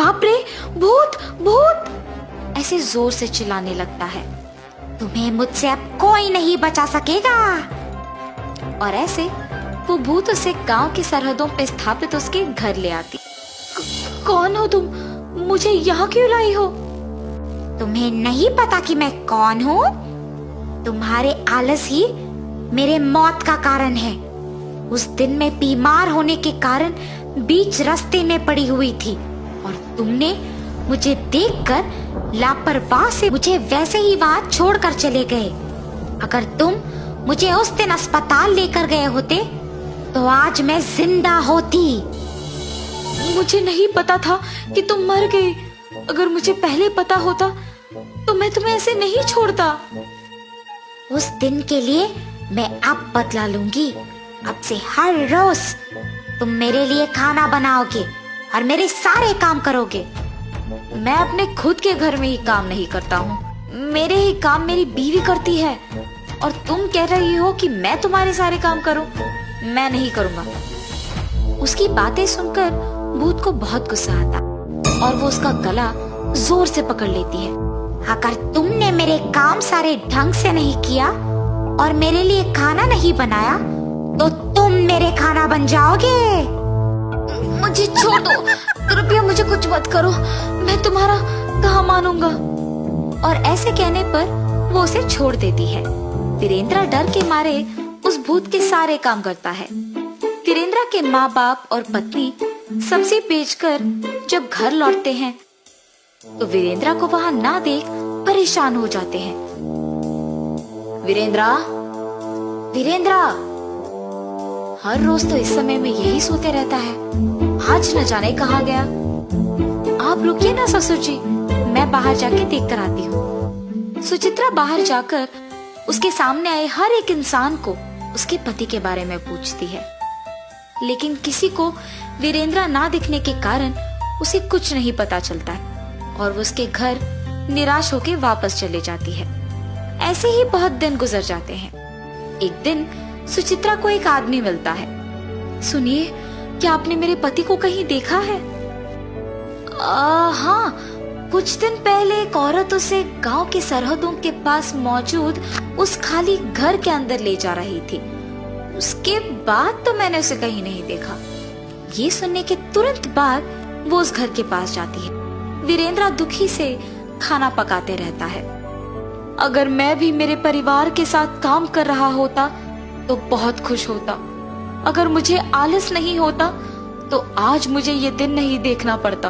बाप रे, भूत भूत ऐसे जोर से चिल्लाने लगता है। तुम्हें मुझसे अब कोई नहीं बचा सकेगा। और ऐसे वो भूत उसे गांव की सरहदों पे स्थापित उसके घर ले आती। कौन हो तुम? मुझे यहाँ क्यों लाई हो? तुम्हें नहीं पता कि मैं कौन हूँ? तुम्हारे आलस ही मेरे मौत का कारण है। उस दिन मैं बीमार होने के कारण बीच रास्ते में पड़ी हुई थी और तुमने मुझे देखकर लापरवाह से मुझे वैसे ही वहां छोड़कर चले गए। अगर तुम मुझे उस दिन अस्पताल लेकर गए होते तो आज मैं जिंदा होती। मुझे नहीं पता था कि तुम मर गए। अगर मुझे पहले पता होता तो मैं तुम्हें ऐसे नहीं छोड़ता। उस दिन के लिए मैं अब बदला लूंगी। अब से हर रोज तुम मेरे लिए खाना बनाओगे और मेरे सारे काम करोगे। मैं अपने खुद के घर में ही काम नहीं करता हूँ। मेरे ही काम मेरी बीवी करती है और तुम कह रही हो कि मैं तुम्हारे सारे काम करूं? मैं नहीं करूंगा। उसकी बातें सुनकर भूत को बहुत गुस्सा आता और वो उसका गला जोर से पकड़ लेती है। अगर तुमने मेरे काम सारे ढंग से नहीं किया और मेरे लिए खाना नहीं बनाया तो तुम मेरे खाना बन जाओगे। मुझे छोड़ दो, कृपया मुझे कुछ मत करो। मैं तुम्हारा कहाँ मानूंगा। और ऐसे कहने पर वो उसे छोड़ देती है। वीरेंद्र डर के मारे उस भूत के सारे काम करता है। वीरेंद्र के माँ बाप और पत्नी सब्जी बेचकर जब घर लौटते हैं तो वीरेंद्र को वहां ना देख परेशान हो जाते हैं। वीरेंद्र, वीरेंद्र हर रोज तो इस समय में यही सोते रहता है। आज न जाने कहाँ गया। आप रुकिए ना ससुर जी, मैं बाहर जाके देख कर आती हूँ। सुचित्रा बाहर जाकर उसके सामने आए हर एक इंसान को उसके पति के बारे में पूछती है, लेकिन किसी को वीरेंद्र ना दिखने के कारण उसे कुछ नहीं पता चलता है और वो उसके घर निराश होकर वापस चले जाती है। ऐसे ही बहुत दिन गुजर जाते हैं। एक दिन सुचित्रा को एक आदमी मिलता है। सुनिए, क्या आपने मेरे पति को कहीं देखा है? हाँ, कुछ दिन पहले एक औरत उसे गांव की सरहदों के पास मौजूद उस खाली घर के अंदर ले जा रही थी। उसके बाद तो मैंने उसे कहीं नहीं देखा। ये सुनने के तुरंत बाद वो उस घर के पास जाती है। वीरेंद्र दुखी से खाना पकाते रहता है। अगर मैं भी मेरे परिवार के साथ काम कर रहा होता तो बहुत खुश होता। अगर मुझे आलस नहीं होता तो आज मुझे ये दिन नहीं देखना पड़ता।